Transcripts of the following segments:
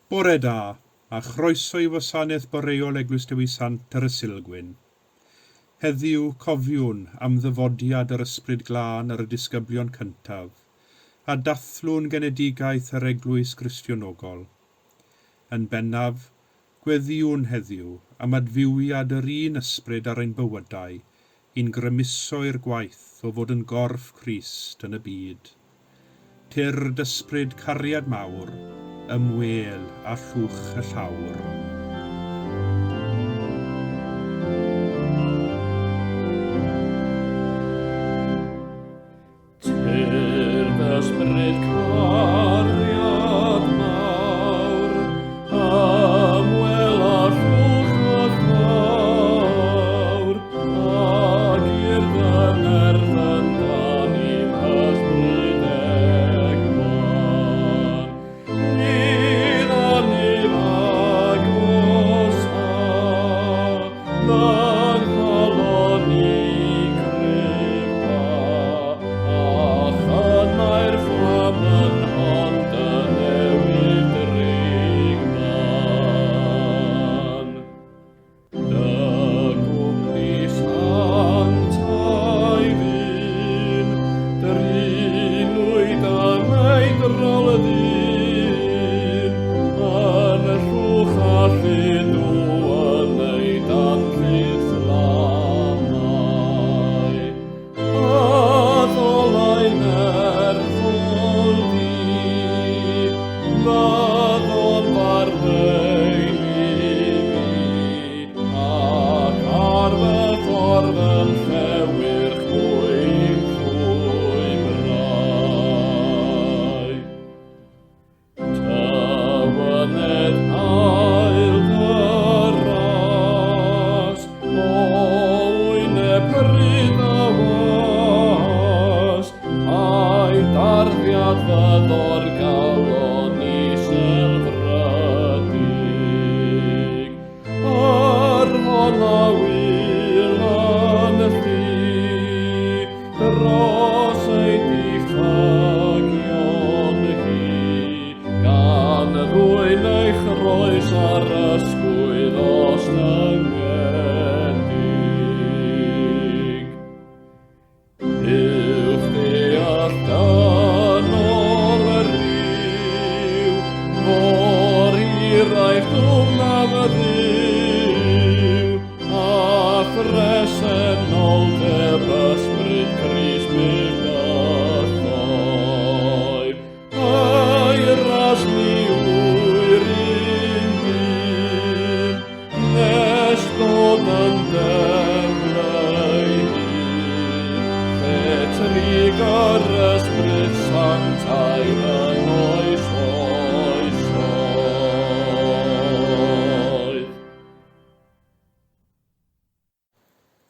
Bore da, a chroeso I Gwasanaeth Boreol Eglwys Dewi Sant ar y Sulgwyn. Heddiw cofiwn am ddyfodiad yr ysbryd glân ar y disgyblion cyntaf, a dathlwn genedigaeth yr Eglwys Gristionogol. Yn bennaf, gweddiwn heddiw am adfywiad yr un ysbryd ar ein bywydau, i'n grymuso'r gwaith o fod yn gorff Crist yn y byd. Tyrd ysbryd cariad mawr, ymwel a llwch y llawr. Tyrd ysbryd cariad mawr, ymwel a llwch y llawr, ac i'r ddynerth yn dan I'm hysbryd egman.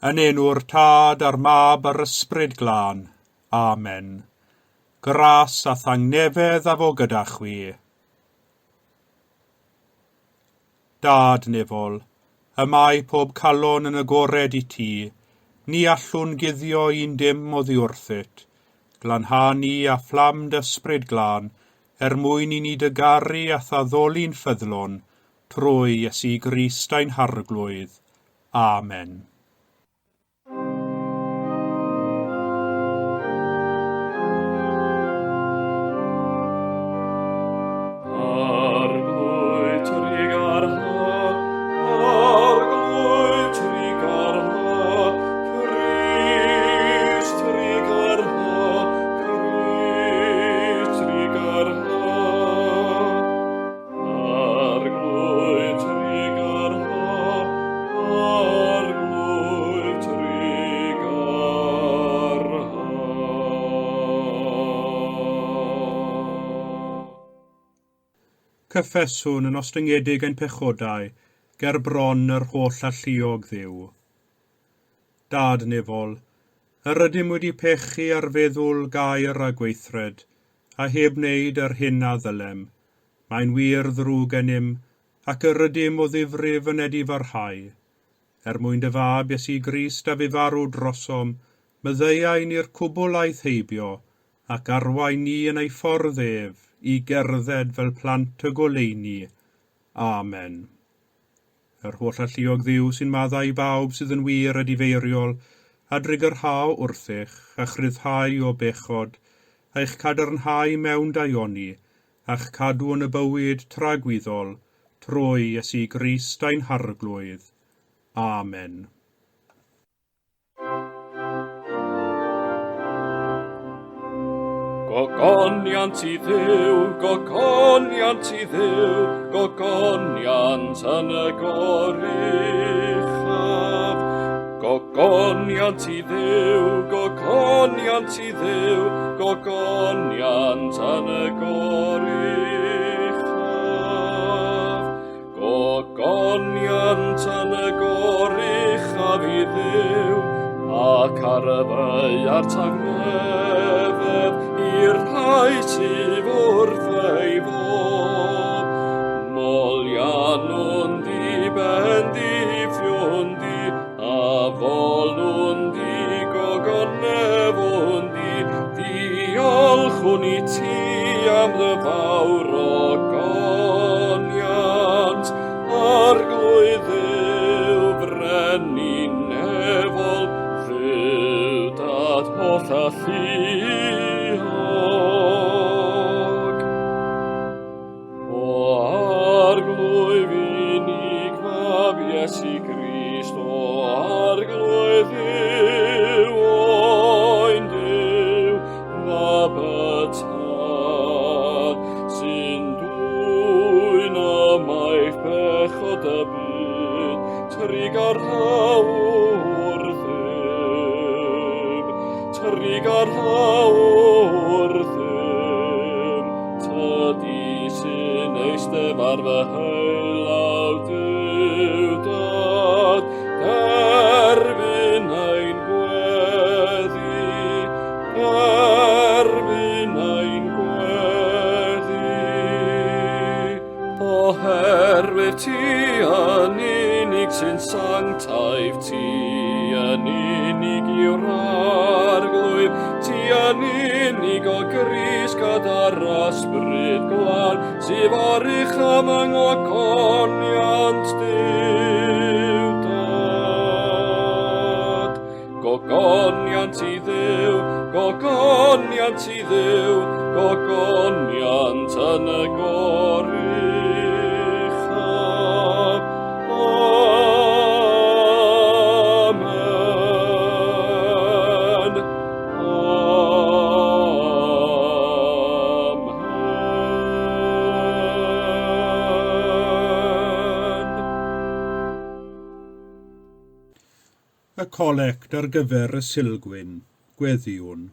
Yn enw'r Tad a'r Mab a'r Ysbryd Glân. Amen. Gras a thangnefedd a fo gyda chwi. Dad nefol, y mae pob calon yn agored I ti, ni allwn guddio un dim oddi wrthyt, glanhanu a fflam d'ysbryd glân, mwyn I ni dygaru a thaddoli'n ffyddlon, trwy Iesu Grist ein harglwydd. Amen. Cyffeswn yn ostyngedig ein pechodau, ger bron yr holl alluog ddiw. Dad nefol, yr ydym wedi pechu ar feddwl gair a gweithred, a heb wneud yr hyn a ddylem. Mae'n wir ddrwg gennym, ac yr ydym o ddifrif yn edi farhau. Mwyn dy fab Iesu Grist a fi farw drosom, myddeuain i'r cwbwlaeth heibio, ac arwain ni yn ei ffordd ef, I gerdded fel plant y goleuni, Amen. Yr holl alluog Dduw sy'n maddau i bawb sydd yn wir a difeiriol, a drigyrhau wrth eich, a chryddhau o bechod, a'ch cadarnhau mewn daioni, a'ch cadw yn y bywyd tragwyddol, trwy Iesu Grist ein harglwydd. Amen. Gogoniant i Dduw, gogoniant i Dduw, gogoniant yn y goruchaf. Gogoniant i Dduw, gogoniant i Dduw, gogoniant yn y goruchaf. Gogoniant yn y goruchaf i Dduw, ac ar y ddaear tangnefedd i'r rhai sydd wrth ei fodd. Molian nhw'n di, bendiffiwn di, a volwn di, gogonefwn di, diolchwn i ti am dy fawr ogoniant, arglwydd Dduw frenin nefol, Dduw dad holl a lluog. O arglwydd unig mab Iesu Grist, o arglwydd Dduw o'n Dduw, na bytad, sy'n dwyn amaeth bechod y byd, trigar hawr ddim, trigar hawr ddim, tydi sy'n eistedd ar fy heilaw Dduw dad, derbyn ein gweddi, derbyn ein gweddi. Oherwydd ti yn unig sy'n sanctaif, ti yn unig yw'r arglwydd, ti yn unig o Grist gyda'r ysbryd glân, sydd orych am yng ngogoniant Dduw dad. Gogoniant i Dduw, gogoniant i Dduw, gogoniant yn y goruchaf. Amen. Amen. Y colect ar gyfer y Sulgwyn, gweddiwn.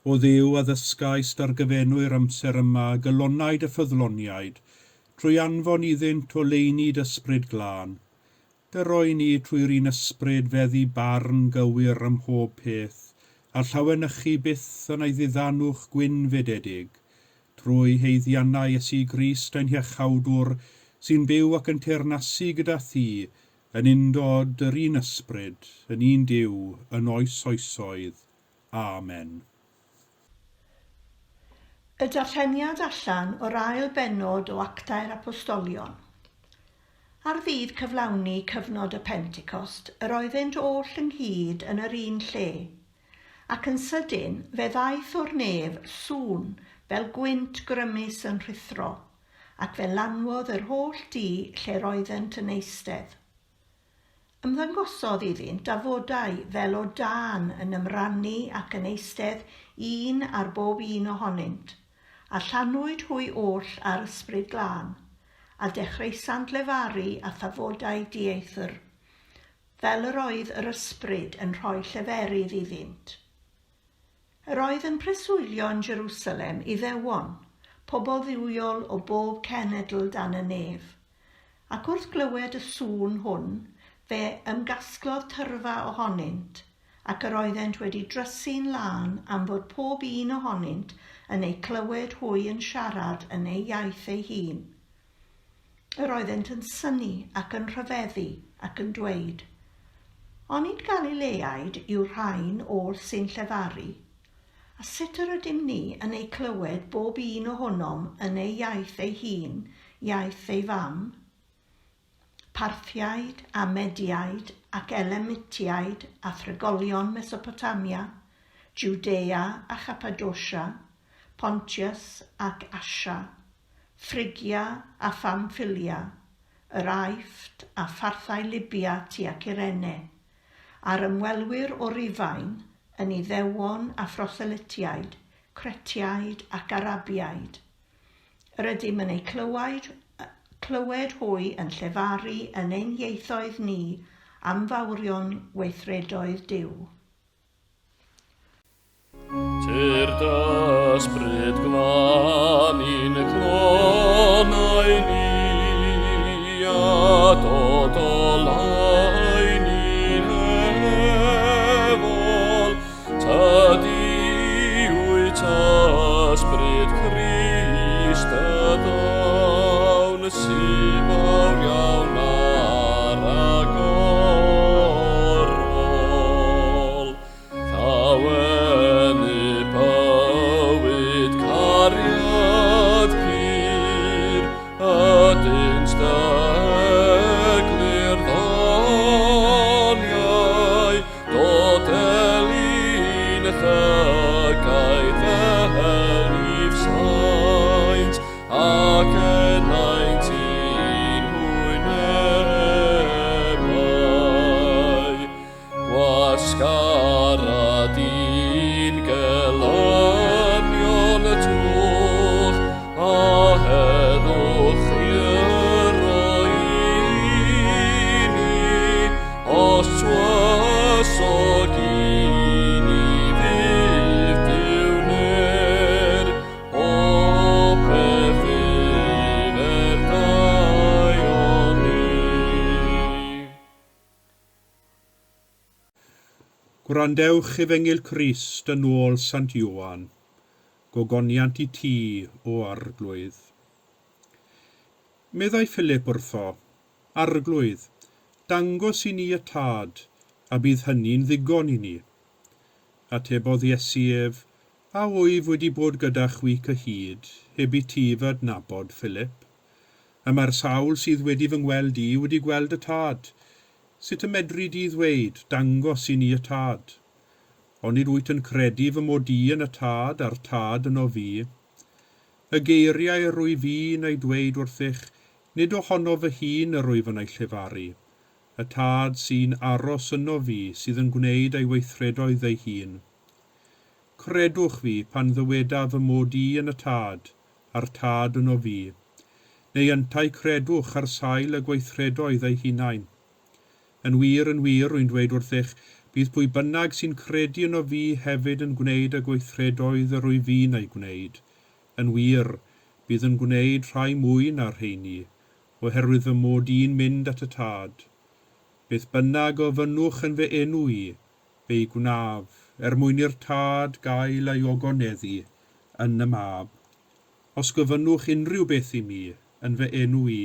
O Dduw addysgaist ar gyfenwy'r amser yma gylonnaid y ffyddloniaid, trwy anfon iddynt o leinid ysbryd glân. Dyroi ni trwy'r un ysbryd feddi barn gywir ym mhob peth, a llawanychu byth yn ei ddiddanwch gwynfededig, trwy heiddiannau Iesu Grist ein hiechawdwr, sy'n byw ac yn teyrnasu gyda thi, yn undod yr un ysbryd, yn un Duw, yn oes oesoedd. Amen. Y darlleniad allan o'r ail bennod o Actau'r Apostolion. Ar ddydd cyflawni cyfnod y Pentecost, yr oeddent oll ynghyd yn yr un lle, ac yn sydyn fe ddaeth o'r nef sŵn fel gwynt grymus yn rhithro, ac fe lanwodd yr holl dŷ lle roeddent yn eistedd. Ymddangosodd iddynt dafodau fel o dan yn ymrannu ac yn eistedd un ar bob un ohonynt, a llanwyd hwy oll ar ysbryd glân, a dechreuasant lefaru a thafodau dieithr, fel yr oedd yr ysbryd yn rhoi lleferydd iddynt. Yr oedd yn preswylio yn Jerusalem Iddewon, pobl ddiwiol o bob cenedl dan y nef, ac wrth glywed y sŵn hwn, fe ymgasglodd tyrfa ohonynt, ac yr oeddent wedi drysu'n lan am fod pob un ohonynt yn ei clywed hwy yn siarad yn ei iaith ei hun. Yr oeddent yn synnu ac yn rhyfeddu ac yn dweud, Onid Galileaid yw'r rhain oll sy'n llefaru, a sut yr ydym ni yn ei clywed bob un ohonom yn ei iaith ei hun iaith ei fam, Parthiaid a Mediaid ac Elamitiaid a thrigolion Mesopotamia, Judea a Cappadocia, Pontius ac Asia, Phrygia a Phamffilia, yr Aifft a pharthau Libia tua Cyrene, a'r ymwelwyr o Rufain yn Iddewon a Phroselitiaid, Cretiaid ac Arabiaid. Yr ydym yn ei clywed hwy yn llefaru yn ein ieithoedd ni am fawrion weithredoedd Duw. Tyr dysbryd glan i'n clonau ni a dod o lain i'n efol, tydi wyt ysbryd Crist y dawn sy'n fawr iawn ar agorol. Thawennu bywyd cariad pyr, ydynt deglir ddoniau, dod elin llygau ddelif saint, ac enaint i'n hwynebau. Gwasgarad i'n gelynion twch, a heddwch i'r oini, os twysog i ni fydd diwner, o beth fydd dau ni. Gwrandewch Efengil Crist yn ôl Sant Ioan, gogoniant i ti o arglwydd. Meddai Philip wrtho, arglwydd, dangos i ni y tad, a bydd hynny'n ddigon i ni. Atebodd Iesu ef, a wyf wedi bod gyda chwi cyhyd, heb i ti fy adnabod, Philip. A mae'r sawl sydd wedi fy ngweld i wedi gweld y tad. Sut y medru di ddweud, dangos i ni y tad? Ond nid wyt yn credu fy mod i yn y tad a'r tad yno fi. Y geiriau rwy fi yn ei dweud wrthych, nid ohono fy hun y rwyf yn ei llefaru. Y tad sy'n aros yno fi sydd yn gwneud ei weithredoedd ei hun. Credwch fi pan ddyweda fy mod i yn y tad, a'r tad yno fi. Neu yntau credwch ar sail y gweithredoedd ei hunain. Yn wir rwy'n dweud wrthych, bydd pwy bynnag sy'n credu yno fi hefyd yn gwneud y gweithredoedd y rwy fi'n ei gwneud. Yn wir, bydd yn gwneud rhai mwy na'r rheini, oherwydd fy mod i'n mynd at y tad. Beth bynnag o fynnwch yn fy enw i, fe'i gwnaf, mwyn i'r tad gael ei ogoneddu yn y mab. Os gyfynnwch unrhyw beth i mi, yn fy enw i,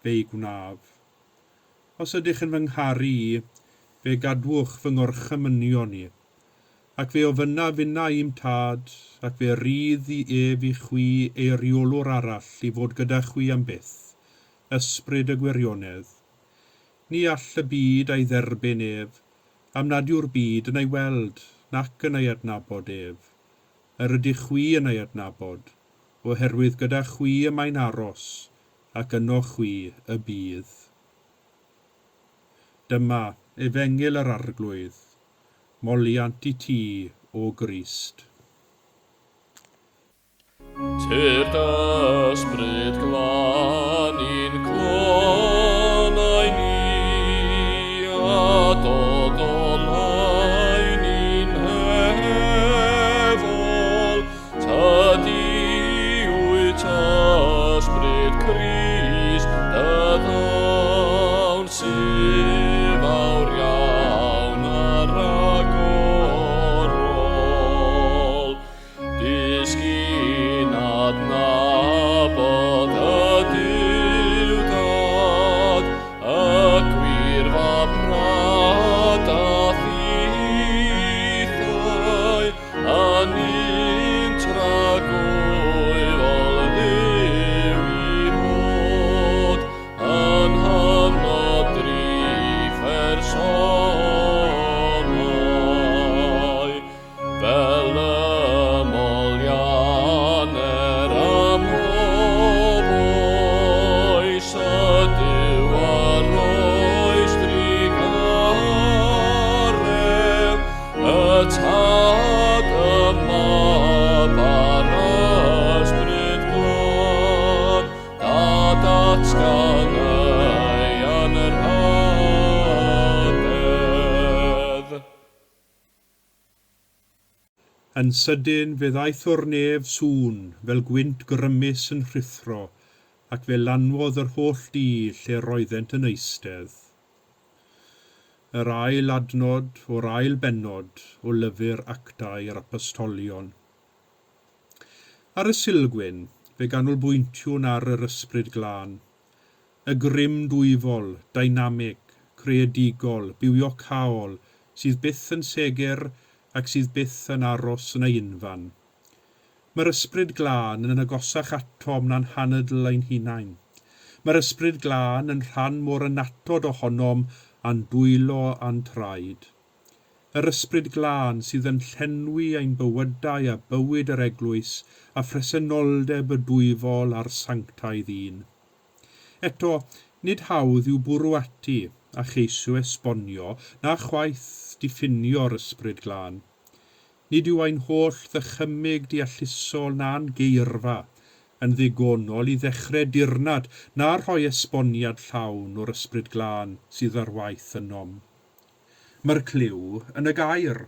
fe'i gwnaf. Os ydych yn fy ngharu i, fe gadwch fy ngorchymynion i, ac fe ofyna finna i'm tad, ac fe rydd i ef i chwi ei reolwr arall i fod gyda chwi am byth, ysbryd y gwirionedd. Ni all y byd ei dderbyn ef, am nad yw'r byd yn ei weld, nac yn ei adnabod ef. Yr ydych chwi yn ei adnabod, oherwydd gyda chwi y mae'n aros, ac yno chwi y bydd. Dyma, Efengil yr arglwydd, moliant i ti o Grist. Tyr dysbryd glan i'n clonau ni, a dod o lain i'n hefol, tydi wyt ysbryd Crist dy ddawn sy'n fawr iawn ar agorol. Disgyn adnabod Yn sydyn fe ddaeth o'r nef sŵn fel gwynt grymus yn rhuthro, ac fe lanwodd yr holl dŷ lle roeddent yn eistedd. Yr ail adnod o'r ail bennod o lyfr Actau yr Apostolion. Ar y Sulgwyn fe ganolbwyntiwn ar yr ysbryd glân. Y grym dwyfol, dynamig, creadigol, bywiocaol, sydd byth yn segur ac sydd byth yn aros yn ei unfan. Mae'r ysbryd glân yn agosach atom na'n hanadl ein hunain. Mae'r ysbryd glân yn rhan mor anatod ohonom a'n dwylo a'n traed. Yr ysbryd glân sydd yn llenwi ein bywydau a bywyd yr eglwys a phresenoldeb y dwyfol a'r sanctaidd un. Eto, nid hawdd yw bwrw ati a cheisio esbonio na chwaith diffinio'r ysbryd glân. Nid yw ein holl ddychymyg deallusol na'n geirfa yn ddigonol i ddechrau dirnad na rhoi esboniad llawn o'r ysbryd glân sydd ar waith ynom. Mae'r cliw yn y gair,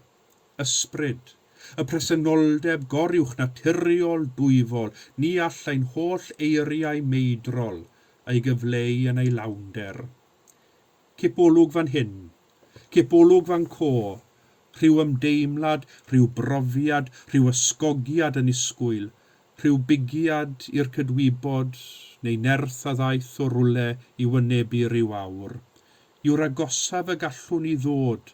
ysbryd, y presenoldeb goriwch naturiol dwyfol, ni all ein holl eiriau meidrol ei gyfleu yn ei lawnder. Cipolwg fan hyn, cipolwg fan co, rhyw ymdeimlad, rhyw brofiad, rhyw ysgogiad yn isgwyl, rhyw bigiad i'r cydwybod, neu nerth a ddaeth o rwle i wynebu ryw awr, yw'r agosaf y gallwn ni ddod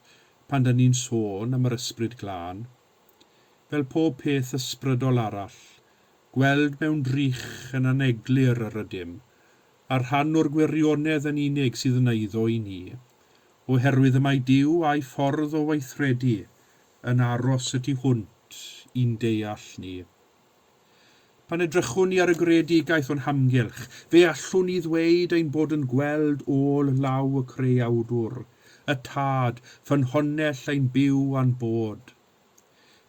pan dyn ni'n sôn am yr ysbryd glân. Fel pob peth ysbrydol arall, gweld mewn drych yn aneglir yr ydym, a'r rhan o'r gwirionedd yn unig sydd yn eiddo i ni, oherwydd y mae Duw a'i ffordd o weithredu yn aros y tu hwnt i'n deall ni. Pan edrychwn ni ar y greadigaeth o'n hamgylch, fe allwn ni ddweud ein bod yn gweld ôl law y creawdwr, y tad, ffynhonnell ein byw a'n bod.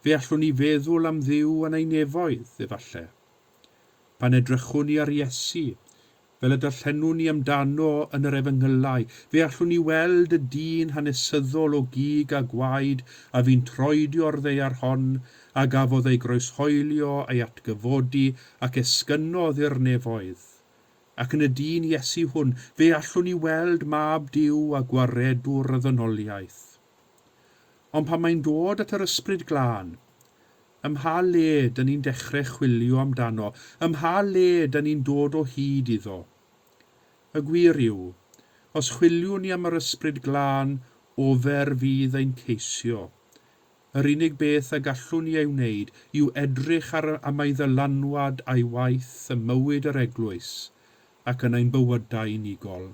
Fe allwn ni feddwl am Dduw yn ei nefoedd, efallai. Pan edrychwn ni ar Iesu, fel y darllenwn ni amdano yn yr Efengylau, fe allwn ni weld y dyn hanesyddol o gig a gwaed a fi'n troedio'r ddeiar hon a gafodd ei groeshoelio ei atgyfodi ac esgynnodd i'r nefoedd. Ac yn y dyn Iesu hwn, fe allwn ni weld mab Duw a gwaredwr y ddynoliaeth. Ond pan mae'n dod at yr ysbryd glân, ym mha le dyn ni'n dechrau chwilio amdano, ym mha le dyn ni'n dod o hyd iddo. Y gwir yw, os chwiliwn ni am yr ysbryd glân, ofer fydd ein ceisio. Yr unig beth y gallwn ni ei wneud yw edrych am ei ddylanwad a'i waith y mywyd yr eglwys ac yn ein bywydau unigol.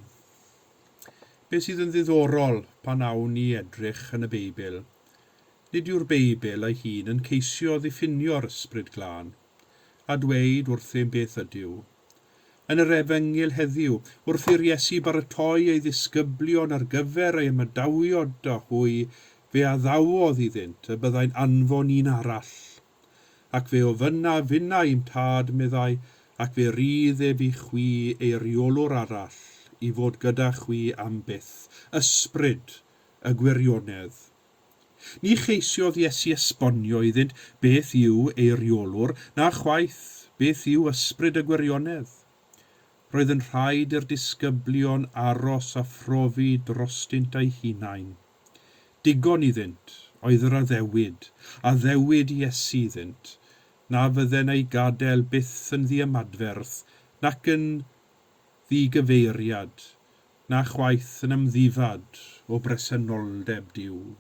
Be sydd yn ddiddorol pan awn ni edrych yn y Beibl? Nid yw'r Beibl ei hun yn ceisio ddiffinio'r ysbryd glân, a dweud wrth ein beth ydyw. Yn yr Efengyl heddiw, wrth i'r Iesu baratoi ei ddisgyblion ar gyfer ei ymadawiad â hwy, fe addawodd iddynt y byddai'n anfon un arall. Ac fe o fyna finna i'm tad, meddai, ac fe rydd ef i chwi ei reolwr arall, i fod gyda chwi am byth, ysbryd, y gwirionedd. Ni cheisiodd Iesu esbonio iddynt beth yw ei reolwr, na chwaith beth yw ysbryd y gwirionedd. Roedd yn rhaid i'r disgyblion aros a phrofi drostynt ei hunain. Digon iddynt oedd yr addewid Iesu iddynt, na fydden ei gadael byth yn ddiamadferth, nac yn ddigyfeiriad, na chwaith yn ymddifad o bresenoldeb Duw.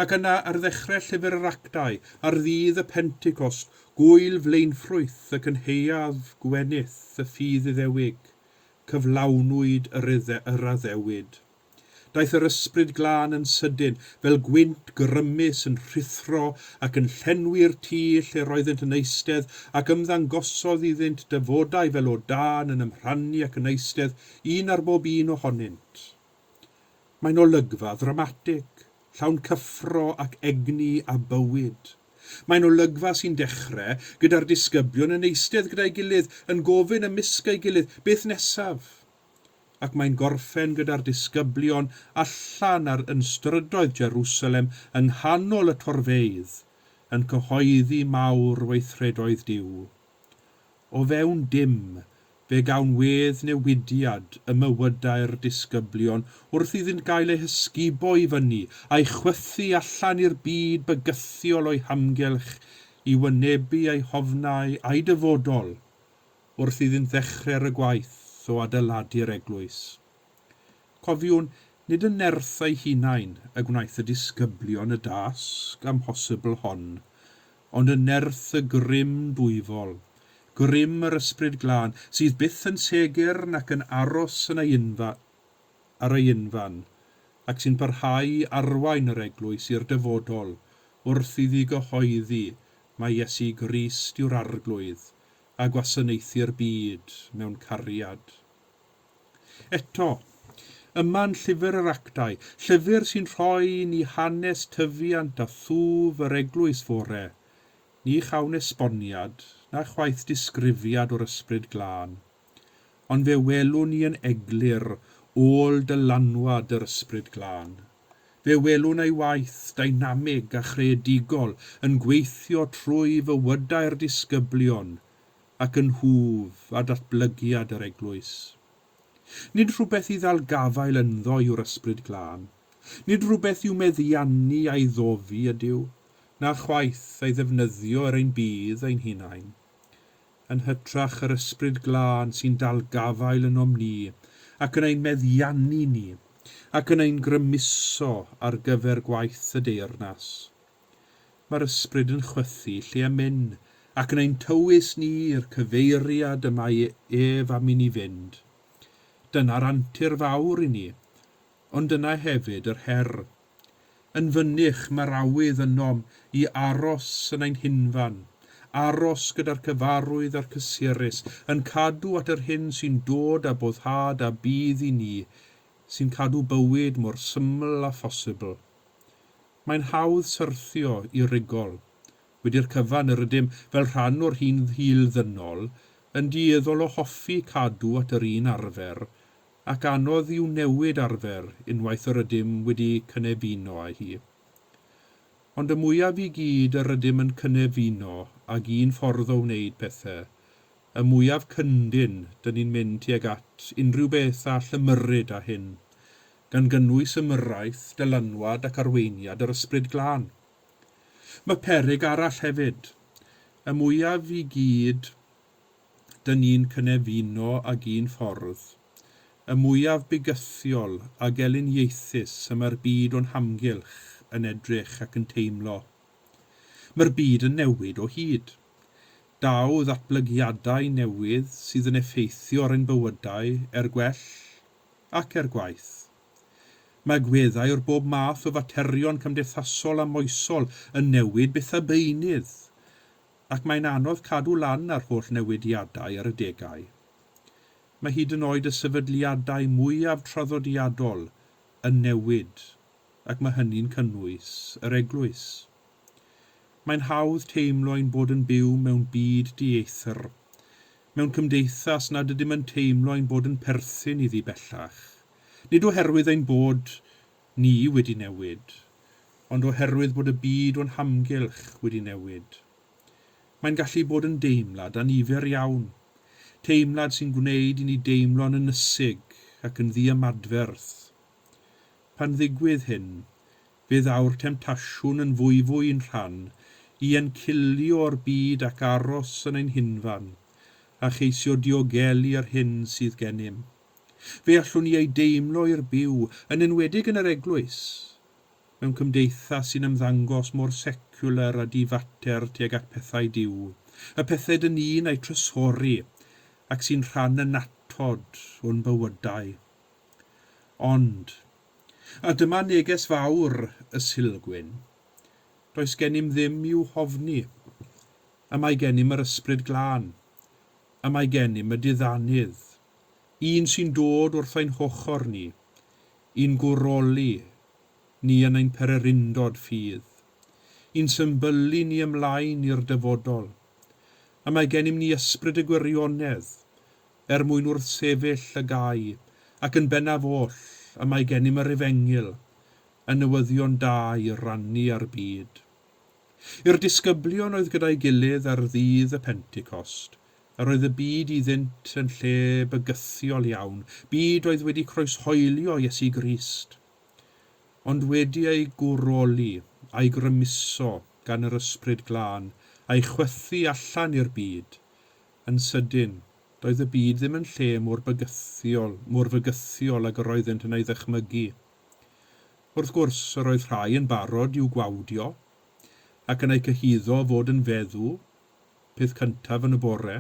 Ac yna ar ddechrau llyfr yr Actau, ar ddydd y Pentecost, gwyl flaenffrwyth ac yn heiaf gwenith y ffydd Iddewig, cyflawnwyd yr addewid. Daeth yr ysbryd glân yn sydyn, fel gwynt grymus yn rhuthro ac yn llenwi'r tŷ lle roeddent yn eistedd ac ymddangosodd iddynt dyfodau fel o dan yn ymrhannu ac yn eistedd, un ar bob un ohonynt. Mae'n olygfa ddramatig, llawn cyffro ac egni a bywyd. Mae'n olygfa sy'n dechrau gyda'r disgyblion yn eistedd gyda'i gilydd, yn gofyn ymysg ei gilydd, beth nesaf? Ac mae'n gorffen gyda'r disgyblion allan yn strydoedd Jerusalem yng nghanol y torfeydd, yn cyhoeddi mawr weithredoedd Duw. O fewn dim, fe gawn wedd newidiad y mywydau'r disgyblion wrth iddynt gael eu hysgubo i fyny a'i chwythu allan i'r byd bygythiol o'i hamgylch i wynebu eu hofnau a'i dyfodol wrth iddynt ddechrau'r y gwaith o adeiladu'r eglwys. Cofiwn, nid yn nerth ei hunain y gwnaeth y disgyblion y dasg amhosibl hon, ond yn nerth y grym dwyfol, grym yr ysbryd glân, sydd byth yn segur nac yn aros yn ar ei unfan, ac sy'n parhau i arwain yr eglwys i'r dyfodol, wrth iddi gyhoeddi mae Iesu Grist yw'r arglwydd a gwasanaethu'r byd mewn cariad. Eto, yma'n llyfr yr actau, llyfr sy'n rhoi ni hanes tyfiant a thwf yr eglwys fore, ni chawn esboniad na chwaith disgrifiad o'r ysbryd glân, ond fe welwn ni yn eglur ôl dylanwad yr ysbryd glân. Fe welwn ei waith dynamig a chreadigol yn gweithio trwy fywydau'r disgyblion ac yn hwf a datblygiad yr eglwys. Nid rhywbeth i ddal gafael ynddo yw'r ysbryd glân, nid rhywbeth i'w meddiannu a'i ddofi ydyw, na chwaith ei ddefnyddio ein bydd ein hunain. Yn hytrach yr ysbryd glân sy'n dal gafael yn ni, ac yn ein meddiannu ni, ac yn ein grymuso ar gyfer gwaith y deyrnas. Mae'r ysbryd yn chwythu lle am mynd, ac yn ein tywys ni i'r cyfeiriad y mae ef am i ni fynd. Dyna'r antur fawr i ni, ond dyna hefyd yr her. Yn fynych mae'r awydd ynom i aros yn ein hunfan, aros gyda'r cyfarwydd a'r cysurus, yn cadw at yr hyn sy'n dod a boddhad a bydd i ni, sy'n cadw bywyd mor syml a phosibl. Mae'n hawdd syrthio i rigol, wedi'r cyfan yr ydym fel rhan o'r hun hil ddynol, yn dueddol o hoffi cadw at yr un arfer, ac anodd i'w newid arfer unwaith yr ydym wedi cynefuno â hi. Ond y mwyaf i gyd yr ydym yn cynefuno ag un ffordd o wneud pethau, y mwyaf cyndyn dyn ni'n mynd tuag at unrhyw beth all ymyrryd â hyn, gan gynnwys ymyrraeth, dylanwad ac arweiniad yr ysbryd glân. Mae peryg arall hefyd, y mwyaf i gyd dyn ni'n cynefuno ag un ffordd, y mwyaf bygythiol a geliniaethus y mae'r byd o'n hamgylch yn edrych ac yn teimlo. Mae'r byd yn newid o hyd. Daw ddatblygiadau newydd sydd yn effeithio ar ein bywydau gwell ac gwaith. Mae gweddau o'r bob math o faterion cymdeithasol a moesol yn newid byth a beunydd, ac mae'n anodd cadw lan ar holl newidiadau ar y degau. Mae hyd yn oed y sefydliadau mwyaf traddodiadol yn newid, ac mae hynny'n cynnwys yr eglwys. Mae'n hawdd teimlo ein bod yn byw mewn byd dieithr, mewn cymdeithas nad ydym yn teimlo ein bod yn perthyn iddi bellach, nid oherwydd ein bod ni wedi newid, ond oherwydd bod y byd o'n hamgylch wedi newid. Mae'n gallu bod yn deimlad anifer iawn, teimlad sy'n gwneud i ni deimlo'n ynysig ac yn ddiamadferth. Pan ddigwydd hyn, bydd awr temtasiwn yn fwy'n rhan i encilio'r byd ac aros yn ein hunfan, a cheisio diogelu ar hyn sydd gennym. Fe allwn ni ei deimlo i'r byw, yn enwedig yn yr eglwys, mewn cymdeithas sy'n ymddangos mor secular a difater tuag at pethau Duw, y pethau dyn ni'n ei trysori, ac sy'n rhan yn atod o'n bywydau. Ond, a dyma neges fawr y Sulgwyn, does gennym ddim i'w hofni, a mae gennym yr ysbryd glân, a mae gennym y diddanydd, un sy'n dod wrth ein hochor ni, un gwroli ni yn ein pererindod ffydd, un symbylu ni ymlaen i'r dyfodol, a mae gennym ni ysbryd y gwirionedd, mwyn wrth sefyll y gau, ac yn bennaf oll, a mae gennym yr efengil, y newyddion da i rannu ar byd. I'r disgyblion oedd gyda'i gilydd ar ddydd y Pentecost, a roedd y byd iddynt yn lle bygythiol iawn, byd oedd wedi croeshoelio Iesu Grist, ond wedi ei gwroli a'i grymuso gan yr ysbryd glân, a'i chwythu allan i'r byd. Yn sydyn, doedd y byd ddim yn lle mor fygythiol ag yr oeddent yn ei ddychmygu. Wrth gwrs, yr oedd rhai yn barod i'w gwawdio, ac yn ei cyhuddo fod yn feddw, peth cyntaf yn y bore.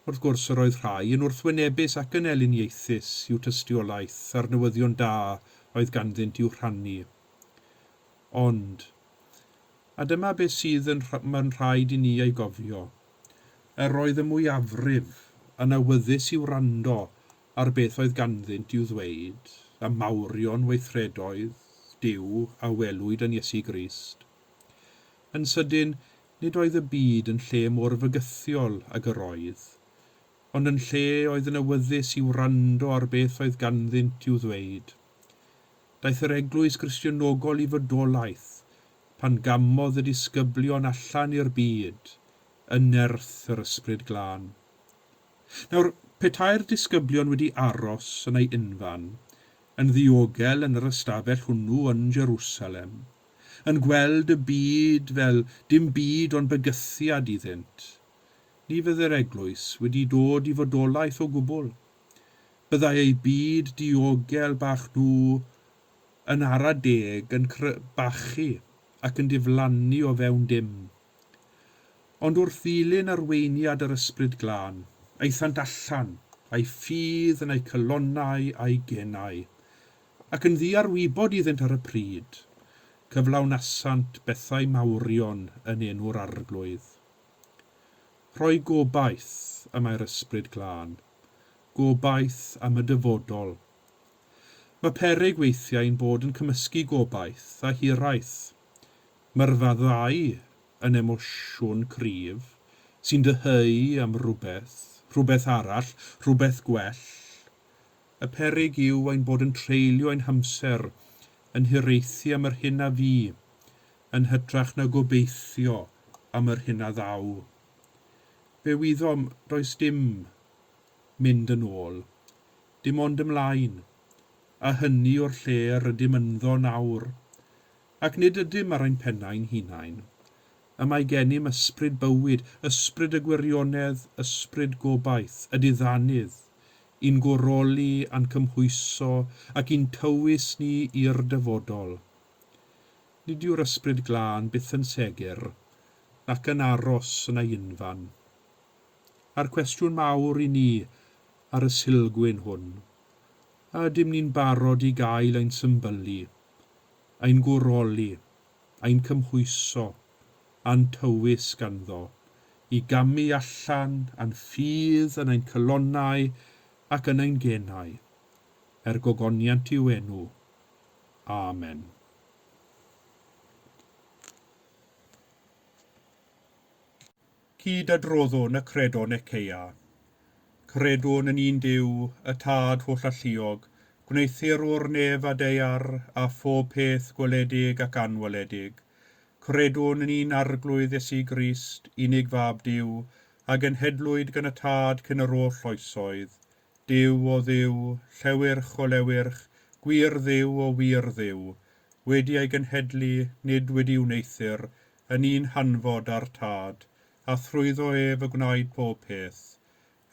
Wrth gwrs, yr oedd rhai yn wrthwynebus ac yn eliniaethus i'w tystiolaeth a'r newyddion da oedd ganddynt i'w rhannu. Ond, a dyma beth sydd yn rhaid i ni ei gofio, roedd y mwyafrif yn awyddus i'w wrando ar beth oedd ganddynt i'w ddweud, a mawrion weithredoedd, Duw a welwyd yn Iesu Grist. Yn sydyn, nid oedd y byd yn lle mor fygythiol ag yr oedd, ond yn lle oedd yn awyddus i'w wrando ar beth oedd ganddynt i'w ddweud. Daeth yr Eglwys Gristionogol i fodolaeth pan gamodd y disgyblion allan i'r byd yn nerth yr ysbryd glân. Nawr, petai'r disgyblion wedi aros yn ei unfan, yn ddiogel yn yr ystafell hwnnw yn Jerusalem, yn gweld y byd fel dim byd ond bygythiad iddynt, ni fydd yr Eglwys wedi dod i fodolaeth o gwbl. Byddai ei byd diogel bach nhw yn ara deg yn bachu ac yn diflannu o fewn dim. Ond wrth ddilyn arweiniad yr ysbryd glân, eithant allan, a'i ffydd yn ei cylonnau a'i genau, ac yn ddiarwybod iddynt ar y pryd, cyflawnasant bethau mawrion yn enw'r arglwydd. Rhoi gobaith am yr ysbryd glân, gobaith am y dyfodol. Mae peryg weithiau'n bod yn cymysgu gobaith a hiraeth, myrfaddau yn emosiwn cryf, sy'n dyheu am rhywbeth arall, rhywbeth gwell. Y peryg yw ein bod yn treulio ein hamser yn hiraethu am yr hyn a fi, yn hytrach na gobeithio am yr hyn a ddaw. Fe wyddom, does dim mynd yn ôl, dim ond ymlaen, a hynny o'r lle yr ydym ynddo nawr, ac nid ydym ar ein pennau'n hunain, y mae gennym ysbryd bywyd, ysbryd y gwirionedd, ysbryd gobaith, y diddanydd, i'n gwroli a'n cymhwyso ac i'n tywys ni i'r dyfodol. Nid yw'r ysbryd glân byth yn segur, ac yn aros yn ei unfan. A'r cwestiwn mawr i ni ar y Sulgwyn hwn, a ydym ni'n barod i gael ein symbylu, ein gwroli, ein cymhwyso, a'n tywys ganddo, i gamu allan a'n ffydd yn ein cylonnau ac yn ein genau, gogoniant i'w enw. Amen. Cyd adroddwn y credon Eceia. Credwn yn un Duw, y Tad holl alluog, gwneithir o'r nef a deiar a phob peth gweledig ac anweledig. Credwn yn un arglwydd Iesu Grist, unig fab Duw, a genhedlwyd gan y Tad cyn yr oll oesoedd. Duw o Dduw, llewyrch o lewyrch, gwir Dduw o wir Dduw, wedi ei genhedlu, nid wedi wneithir, yn un hanfod a'r Tad, a thrwyddo ef y gwnaed pob peth.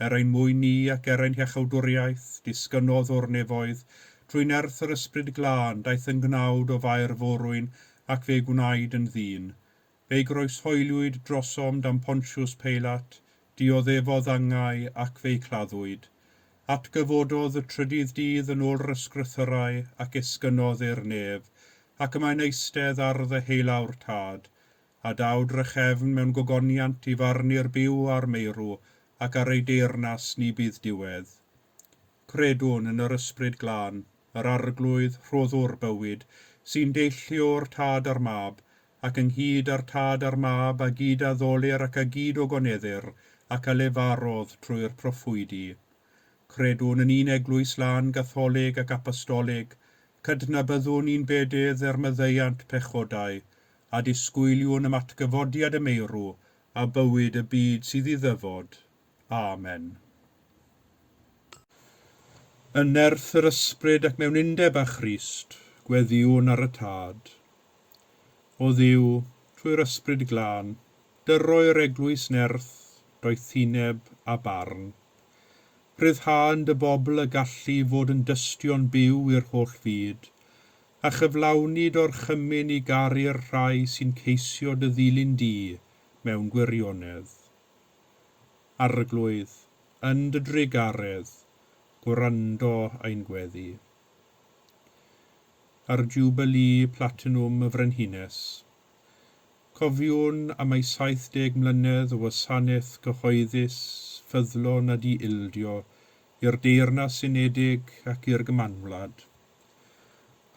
Ein mwyn ni ac ein hiachawdwriaeth, disgynodd o'r nefoedd, trwy nerth yr ysbryd glân daeth yn gnawd o fair forwyn ac fe gwnaed yn ddyn. Fe groeshoeliwyd drosom dan Pontiws Peilat, dioddefodd angau ac fe claddwyd. Atgyfododd y trydydd dydd yn ôl ysgrythyrau ac esgynodd i'r nef, ac yma'n eistedd ar ddeheilawr Tad, a dawd rychefn mewn gogoniant i farnu'r byw a'r meirw, ac ar ei deyrnas ni bydd diwedd. Credwn yn yr ysbryd glân, yr arglwydd rhoddwr bywyd, sy'n deillio'r Tad a'r mab, ac ynghyd â'r Tad a'r mab a gyd a ddolir ac a gyd o goneddir, ac a lefarodd trwy'r proffwydi. Credwn yn un eglwys lan gatholig ac apostolig, cydnabyddwn un bedydd maddeuant pechodau, a disgwyliwn am atgyfodiad y meirw a bywyd y byd sydd i ddyfod. Amen. Yn nerth yr ysbryd ac mewn undeb â Christ, gweddiwn ar y tad. O Dduw, trwy'r ysbryd glân, dyroi'r eglwys nerth, doethineb a barn. Rhyddha'n dy bobl y gallu fod yn dystion byw i'r holl fyd, a chyflawnid o'r chymyn i garu'r rhai sy'n ceisio dy ddilyn di mewn gwirionedd. Arglwydd, yn dy drigaredd, gwrando ein gweddi. Ar Jubilee Platinum y Frenhines, cofiwn am ei 70 mlynedd o wasanaeth gyhoeddus, ffyddlon a di-ildio i'r deyrnas unedig ac i'r gymanwlad.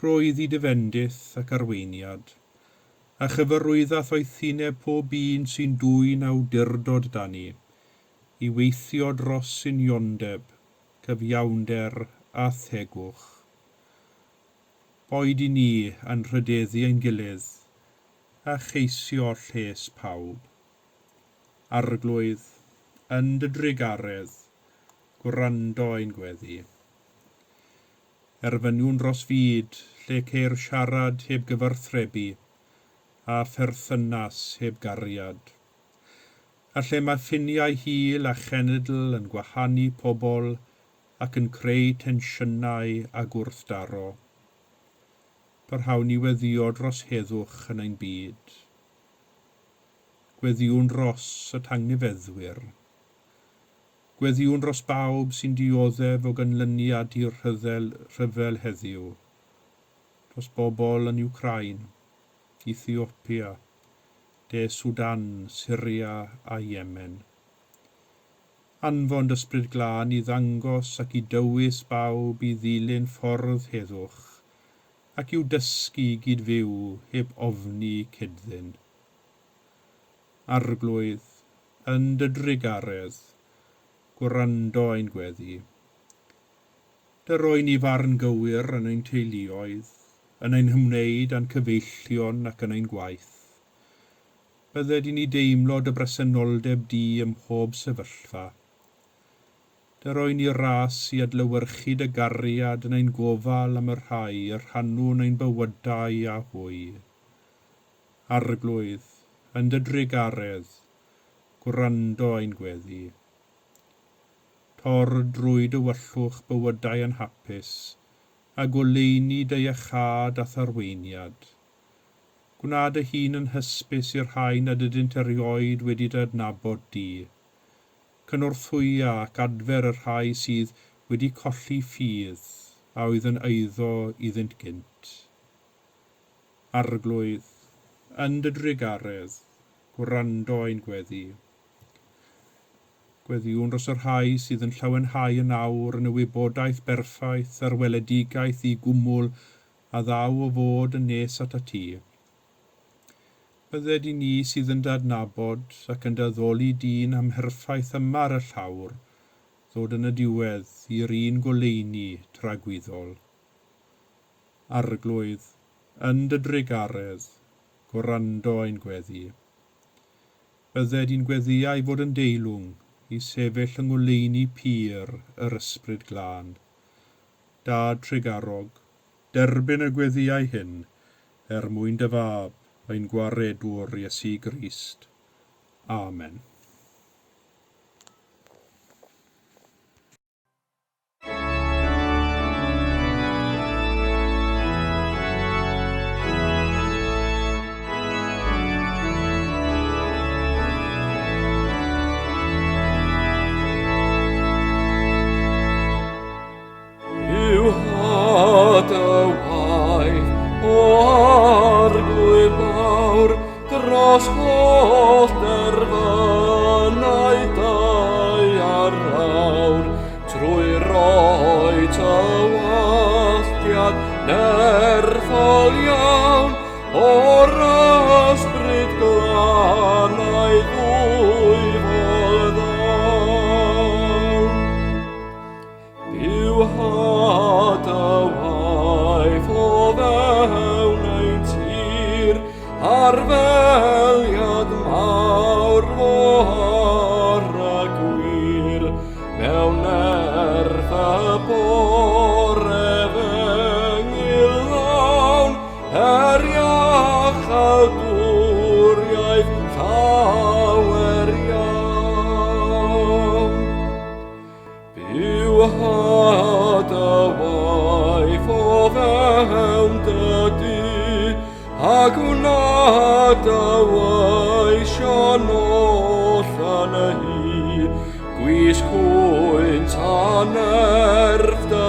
Roedd i dyfendydd ac arweiniad, a chyfarwyddaeth oethineb pob un sy'n dwy'n awdurdod dani, i weithio dros uniondeb, cyfiawnder a thegwch. Boed i ni yn rhydeddu ein gilydd, a cheisio lles pawb. Arglwydd, yn dy drigaredd, gwrando ein gweddi. Erfyniwn dros fyd, lle ceir siarad heb gyfarthrebu, a pherthynas heb gariad. A lle mae ffiniau hil a chenedl yn gwahanu pobl ac yn creu tensiynau a gwrthdaro. Parhawn i weddio dros heddwch yn ein byd. Gweddiwn dros y tangnifeddwyr. Gweddiwn dros bawb sy'n dioddef o ganlyniad i'r rhyfel heddiw. Dros bobl yn Ukraine, Ethiopia, De Sudan, Syria a Yemen. Anfon ysbryd glân i ddangos ac i dywys bawb i ddilyn ffordd heddwch, ac i'w dysgu gyd fyw heb ofni cydddyn. Arglwydd, yn dy drigaredd, gwrando ein gweddi. Dyroi ni farn gywir yn ein teuluoedd, yn ein hymwneud a'n cyfeillion ac yn ein gwaith. Bydded i ni deimlo dy bresenoldeb di ym mhob sefyllfa. Dyroi ni ras i adlewyrchu dy gariad yn ein gofal am y rhai y rhannwn ein bywydau a hwy. Arglwydd, yn dy drigaredd, gwrando ein gweddi. Tor drwy dy wyllwch bywydau yn hapus, a goleini dy iachad a tharweiniad. Gwnaed y hun yn hysbys i'r rhai nad ydynt erioed wedi dy adnabod di. Cynorthwya ac adfer y rhai sydd wedi colli ffydd a oedd yn eiddo iddynt gynt. Arglwydd, yn dy drigaredd, gwrando ein gweddi. Gweddiwn dros yr rhai sydd yn llawenhau yn awr yn y wybodaeth berffaith a'r weledigaeth i gwmwl a ddaw o fod yn nes at y ti. Bydded i ni sydd yn dadnabod ac yn daddoli dyn am hyrffaith yma ar y llawr, ddod yn y diwedd i'r un goleini tragwyddol. Arglwydd, yn dy drigaredd, gwrando ein gweddi. Bydded i'n gweddiau fod yn deilwng, i sefyll yng ngoleuni pur yr ysbryd glân. Dad Tregarog, derbyn y gweddiau hyn, mwyn dy fab, ein gwaredwr Iesu Grist. Amen. Dros holl derfynau dau ar rawr, trwy roi tywalliad nerthol iawn, o'r ysbryd glân a'i ddwy foddawn. Byw had y waith o fewn ein tir, a arfeliad mawr fora gwir mewn nerth a bore fy ngilon iach a dwriaeth llawer iawn. Byw had y waith o fewn dydy, ac wnaed y weision oll yn y hi, gwisgwynt a nerf dy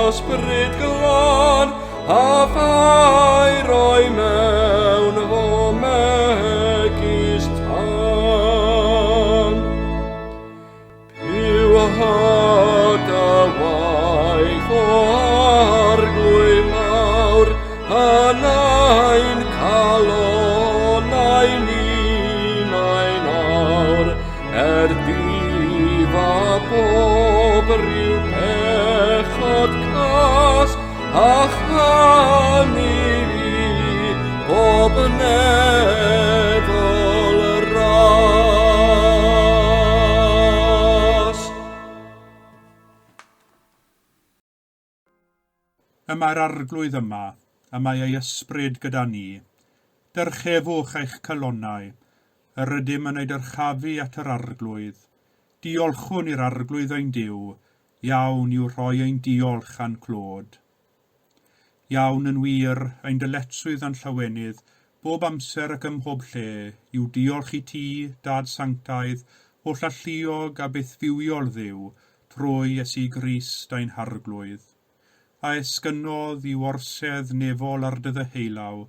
ysbryd glân, a ffair o'i mewn fo megis tan. Byw had y waith o arglwy mawr, yn ein calonau ni'n ein awr, dif a bob rhyw pechod cas, a chanu fi bob neddol ras. Yma'r arglwydd yma, a mae ei ysbryd gyda ni. Dyrchefwch eich calonnau, yr ydym yn ei dyrchafu at yr arglwydd. Diolchwn i'r arglwydd ein Duw, iawn yw rhoi ein diolch a'n clod. Iawn yn wir, ein dyletswydd a'n llawenydd, bob amser ac ym mhob lle, yw diolch i ti, Dad Sanctaidd, o llalluog a beth fywiol ddiw, trwy Iesu Grist ein harglwydd. A esgynnodd i'w orsedd nefol ar dy ddeheulaw,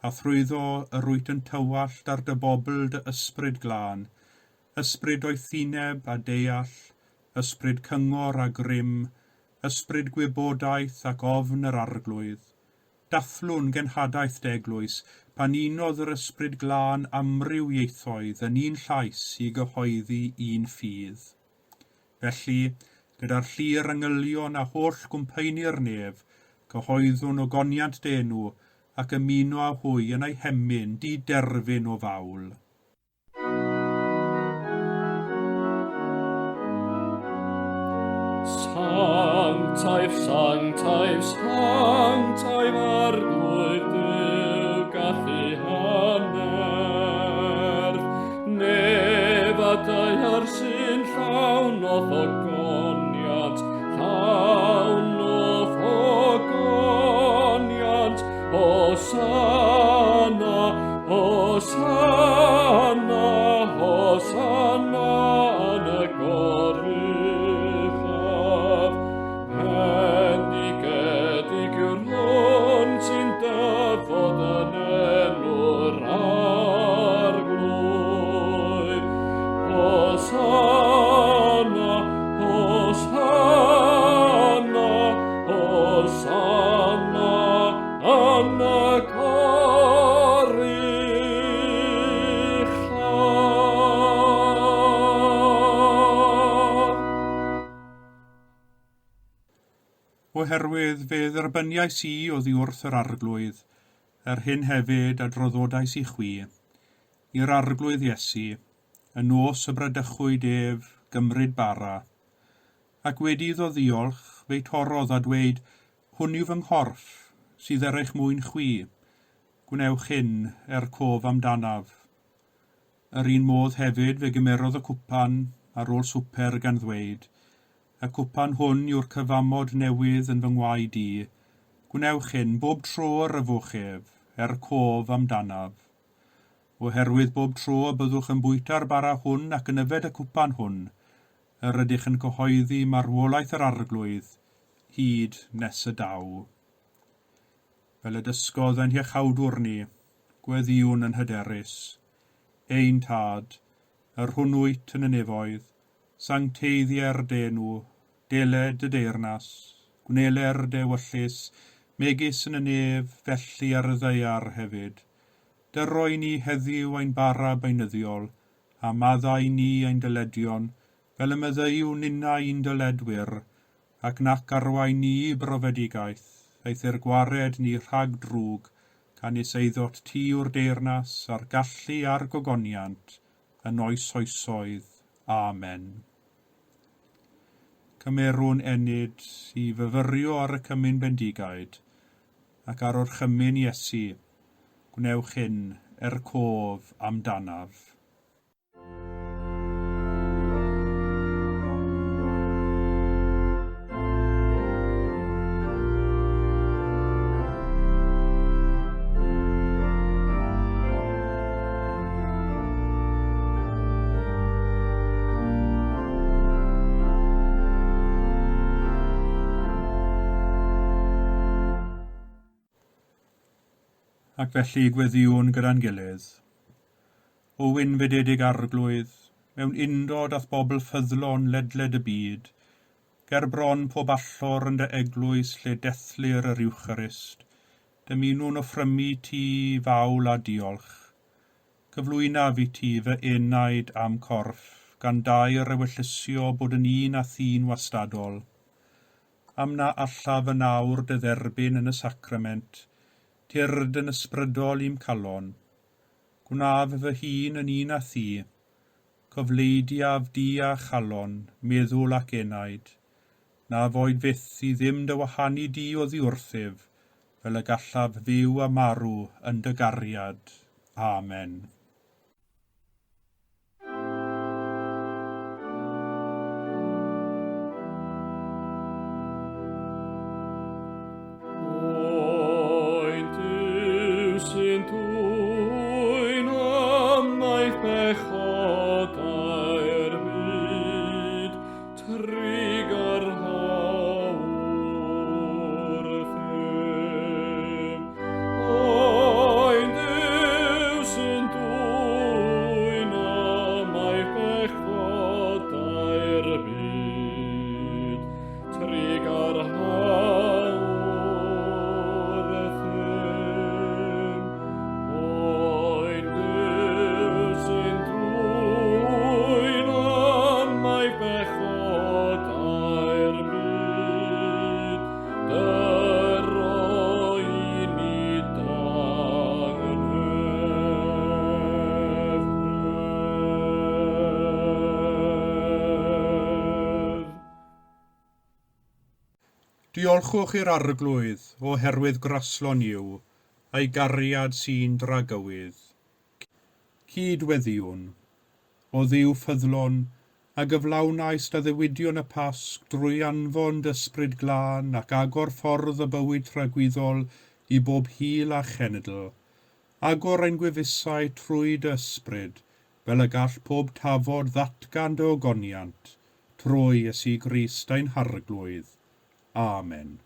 a thrwyddo y rwyt yn tywallt ar dy bobl dy ysbryd glân, ysbryd oethineb a deall, ysbryd cyngor a grym, ysbryd gwybodaeth ac ofn yr arglwydd. Dafflwn genhadaeth dy Eglwys, pan unodd yr ysbryd glân amryw ieithoedd yn un llais i gyhoeddi un ffydd. Felly, gyda'r llir angylion a holl gwmpeini'r nef, cyhoeddwn o goniant denw ac ymuno â hwy yn ei hemyn di-derfyn o fawl. Sanctaif, sanctaif, sanctaif arglwydd Duw gallu hanner, nefadau ar sy'n llawn o ddogoniant, llawn o ddogoniant, Hosanna, Hosanna, Hosanna yn y goruchaf. Bendigedig yw'r lôn sy'n dyfod yn enw'r arglwydd. Hosanna, Hosanna, Hosanna yn y Oherwydd fe dderbyniais i oddi wrth yr arglwydd, hyn hefyd a droddodais i chwi, i'r arglwydd Iesu, yn nos y bradychwyd ef gymryd bara, ac wedi iddo ddiolch fe'i torodd a dweud, hwn yw fy nghorff, sydd er eich mwyn chwi, gwnewch hyn cof amdanaf. Yr un modd hefyd fe gymerodd y cwpan ar ôl swper gan ddweud, y cwpan hwn yw'r cyfamod newydd yn fy ngwaed i, gwnewch hyn bob tro ar y fwchef, cof amdanaf. Oherwydd bob tro y byddwch yn bwyta'r bara hwn ac yn yfed y cwpan hwn, yr ydych yn cyhoeddi marwolaeth yr arglwydd, hyd nes y daw. Fel y dysgodd ein hiechawdwr ni, gweddiwn yn hyderus. Ein tad, yr hwnnwyt yn y nefoedd, sancteiddiau'r denw, deled y deyrnas, gwneler dewyllus, megis yn y nef, felly ar y ddeiar hefyd. Dyroi ni heddiw ein bara beinyddiol, a maddau ni ein dyledion, fel y meddaiw nina un dyledwyr, ac nac arwain ni brofedigaeth, eith gwared ni rhag drwg, Canis eiddot ti o'r deyrnas a'r gallu a'r gogoniant yn oes oesoedd. Amen. Cymerwn enid i fyfyrio ar y cymyn bendigaid ac ar orchymyn Iesu, gwnewch hyn cof amdanaf. Ac felly gweddiwn gyda'n gilydd. O wynfededig arglwydd, mewn undod ath bobl ffyddlon ledled y byd, ger bron pob allor yn dy eglwys lle dethlir yr Iwcharist, dymunwn offrymu ti fawl a diolch. Cyflwynaf i ti fy enaid am corff, gan dair ewyllysio bod yn un a thyn wastadol. Am na allaf yn awr dy dderbyn yn y sacrament, tyrd yn ysbrydol i'm calon, gwnaf fy hun yn un a thi, cofleidiaf di a chalon, meddwl ac enaid, na foed fyth i ddim dy wahanu di o ddiwrthif, fel y gallaf fyw a marw yn dy gariad. Amen. Diolchwch i'r arglwydd oherwydd graslon yw, a'i gariad sy'n dragywydd. Cydweddiwn, o ddiw ffyddlon, a gyflawnais dy ddiwydion y Pasg drwy anfon d'ysbryd glân ac agor ffordd y bywyd rhagwyddol i bob hil a chenedl. Agor ein gwefusau trwy d'ysbryd, fel y gall pob tafod ddatgan dy ogoniant, trwy Iesu Grist ein harglwydd. Amen.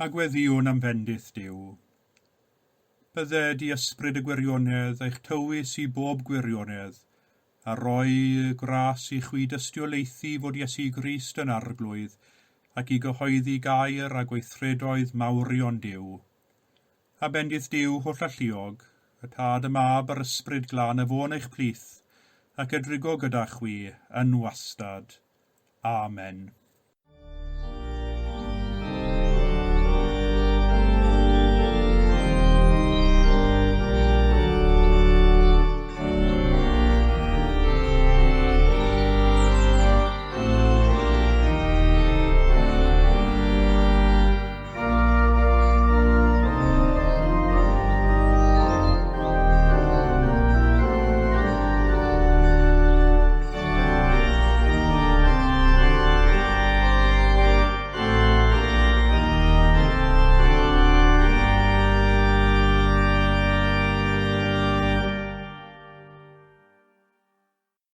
a gweddiwn am bendith Duw. Bydde di ysbryd y gwirionedd eich tywys i bob gwirionedd, a roi gras i chwi dystiolaethu fod Iesu Grist yn arglwydd, ac i gyhoeddi gair a gweithredoedd mawrion Duw. A bendith Duw holl alluog, y tad y mab a'r ysbryd glân y fôn eich plith, ac edrygo gyda chwi yn wastad. Amen.